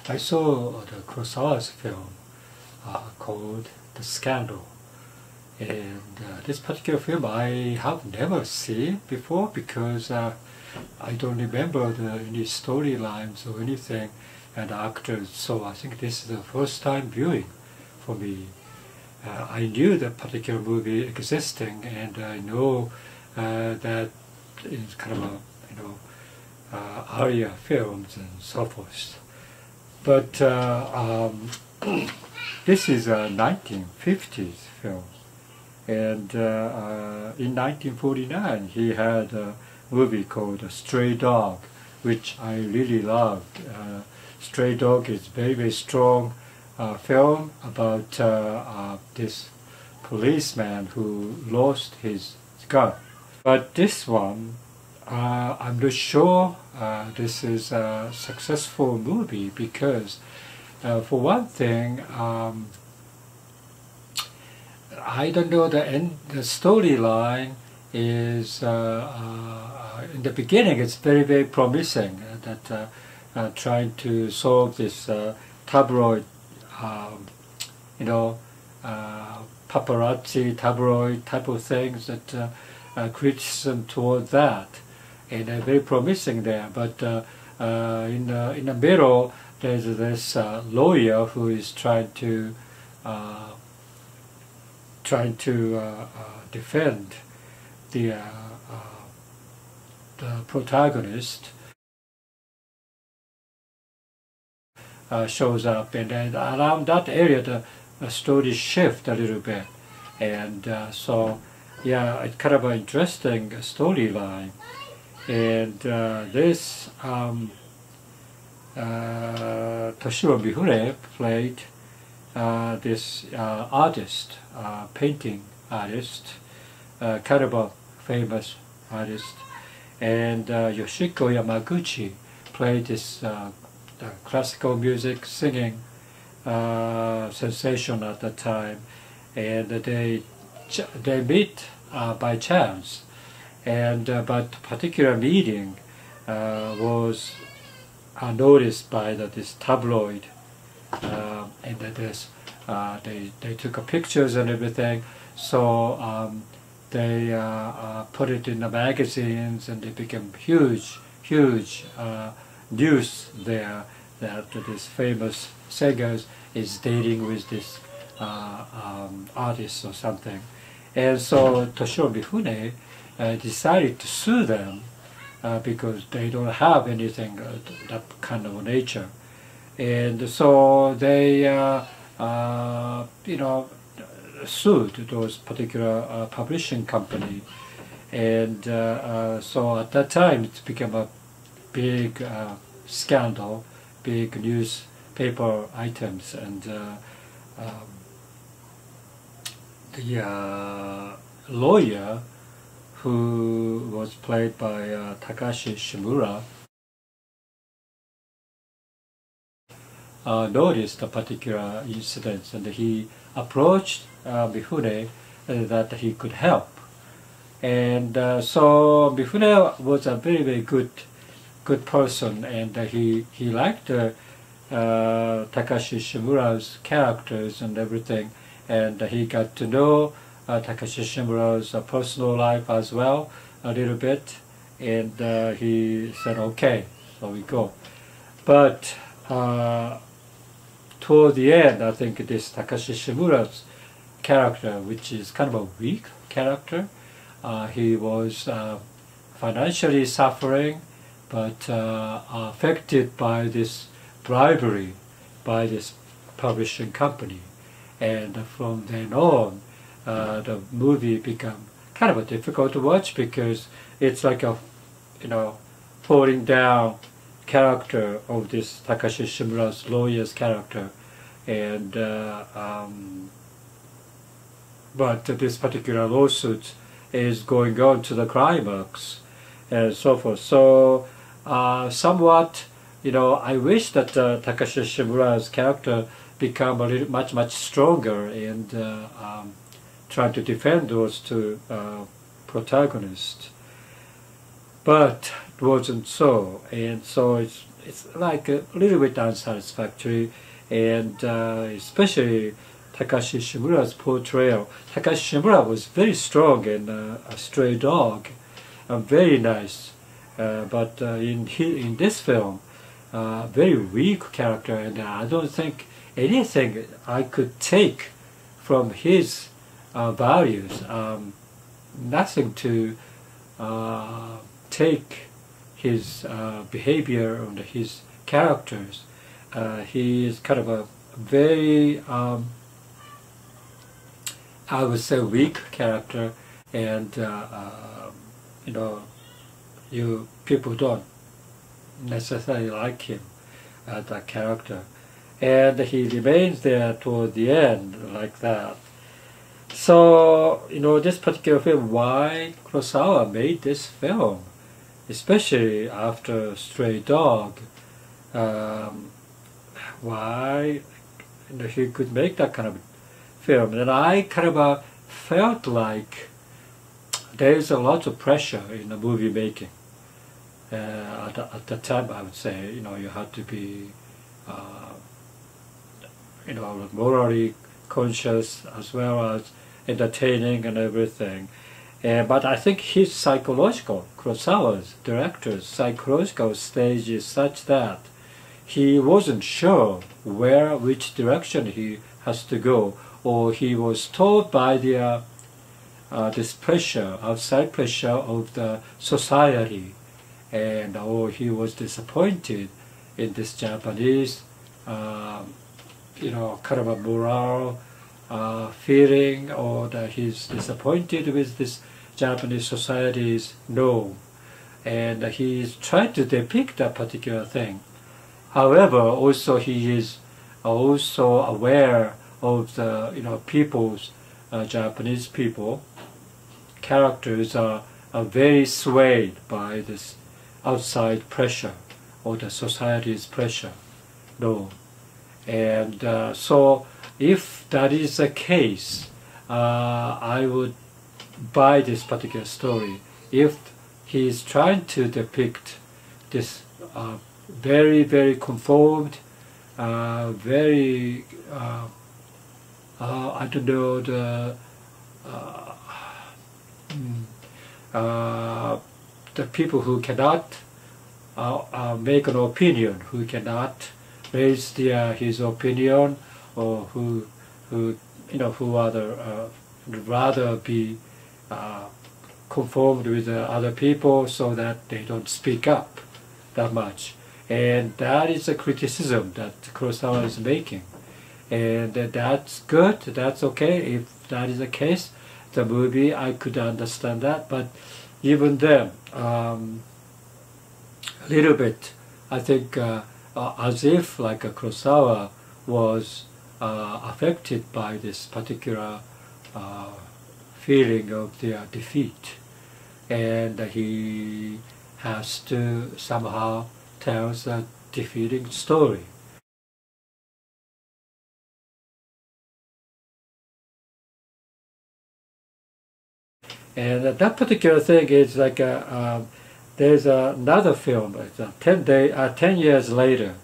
I saw the Kurosawa's film called The Scandal, and this particular film I have never seen before because I don't remember any storylines or anything and actors, so I think this is the first time viewing for me. I knew that particular movie existing, and I know that it's kind of a Arya films and so forth. But this is a 1950s film, and in 1949 he had a movie called Stray Dog, which I really loved. Stray Dog is very, very strong film about this policeman who lost his gun. But this one, I'm not sure this is a successful movie because, for one thing, I don't know, the storyline is, in the beginning it's very, very promising that trying to solve this tabloid, paparazzi, tabloid type of things, that criticism toward that, and very promising there. But in the middle, there's this lawyer who is trying to defend the protagonist. Shows up, and then around that area the story shift a little bit, and so yeah, it's kind of an interesting storyline. And this Toshiro Mifune played this artist, painting artist, kind of a famous artist, and Yoshiko Yamaguchi played this classical music singing sensation at the time, and they meet by chance, and but particular meeting was noticed by this tabloid, and that they took pictures and everything, so they put it in the magazines, and it became huge news there that this famous singer is dating with this artist or something. And so Toshiro Mifune decided to sue them because they don't have anything that kind of nature. And so they sued those particular publishing company. And so at that time it became a big scandal, big newspaper items, and the lawyer, who was played by Takashi Shimura, noticed a particular incident, and he approached Mifune that he could help. And so Mifune was a very, very good person, and he liked Takashi Shimura's characters and everything, and he got to know Takashi Shimura's personal life as well a little bit, and he said, okay, so we go. But toward the end, I think this Takashi Shimura's character, which is kind of a weak character, he was financially suffering, but affected by this bribery by this publishing company. And from then on, the movie became kind of difficult to watch because it's like a, falling down character of this Takashi Shimura's lawyer's character. And but this particular lawsuit is going on to the climax and so forth. So somewhat, I wish that Takashi Shimura's character become a little much stronger and try to defend those two protagonists. But it wasn't so, and so it's like a little bit unsatisfactory, and especially Takashi Shimura's portrayal. Takashi Shimura was very strong in A Stray Dog, very nice, but in this film, very weak character, and I don't think anything I could take from his values. Nothing to take his behavior and his characters. He is kind of a very, I would say, weak character, and you know, people don't necessarily like him as a character, and he remains there toward the end like that. So, you know, this particular film, why Kurosawa made this film, especially after Stray Dog, why he could make that kind of film. And I kind of felt like there's a lot of pressure in the movie making. At the time, I would say, you know, you had to be, you know, morally conscious as well as entertaining and everything. But I think his Kurosawa's director's psychological stage is such that he wasn't sure which direction he has to go, or he was told by the this pressure, outside pressure of the society, and or he was disappointed in this Japanese, you know, kind of a moral feeling, or that he's disappointed with this Japanese society's norm, and he's trying to depict that particular thing. However, also he is also aware of the, you know, people's, Japanese people, characters are very swayed by this outside pressure or the society's pressure. No. And so if that is the case, I would buy this particular story. If he is trying to depict this very, very conformed, very, I don't know, the people who cannot make an opinion, who cannot raise his opinion, or who you know, who would rather be conformed with other people so that they don't speak up that much. And that is a criticism that Kurosawa is making. And that's good, that's okay. If that is the case, the movie, I could understand that. But even then, a little bit, I think, as if like Kurosawa was affected by this particular feeling of their defeat, and he has to somehow tell a defeating story. And that particular thing is like there's another film. It's 10 years later.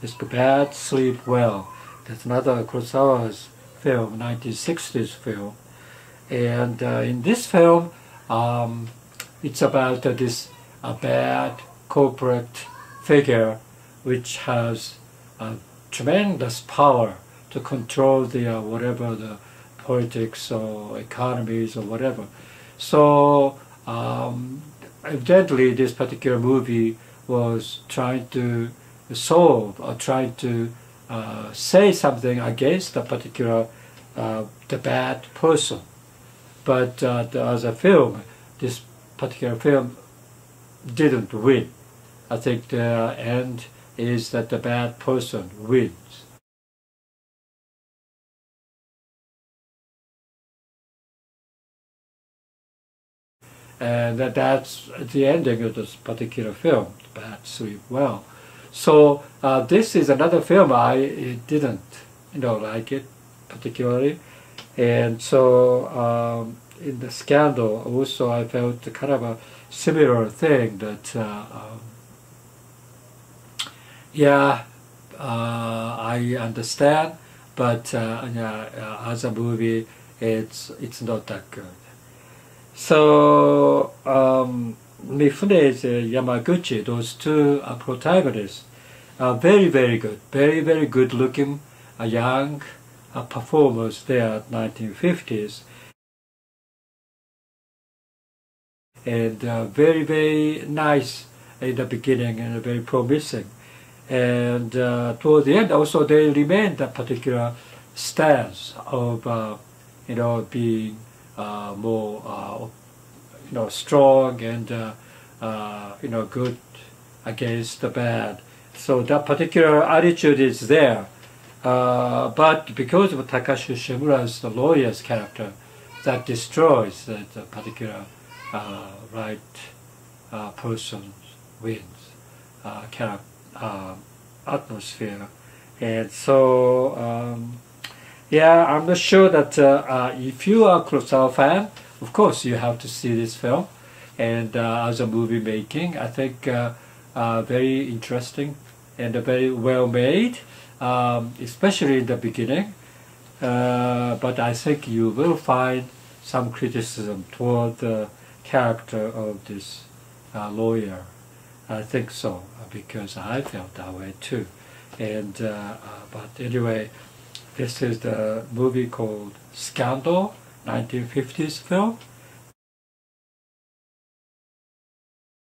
It's Bad Sleep Well. That's another Kurosawa's film, 1960s film. And in this film, it's about this bad corporate figure which has tremendous power to control the whatever the politics or economies or whatever. So evidently this particular movie was trying to solve or trying to say something against a particular the bad person. But as a film, this particular film didn't win. I think the end is that the bad person wins. And that's the ending of this particular film, Bad Sleep Well. So this is another film I didn't, you know, like it particularly, and so in the Scandal also I felt kind of a similar thing, that Yeah, I understand, but yeah, as a movie, it's not that good. So Mifune is Yamaguchi. Those two protagonists are very, very good, very, very good looking, young performers there, 1950s, and very, very nice in the beginning and very promising. And toward the end, also they remained a particular stance of being more strong and good against the bad. So that particular attitude is there. But because of Takashi Shimura's the lawyer's character, that destroys that particular right person wins atmosphere. And so yeah, I'm not sure that if you are a Kurosawa fan, of course you have to see this film. And as a movie making, I think very interesting and very well made, especially in the beginning. But I think you will find some criticism toward the character of this lawyer. I think so, because I felt that way too. And but anyway, this is the movie called Scandal, 1950s film.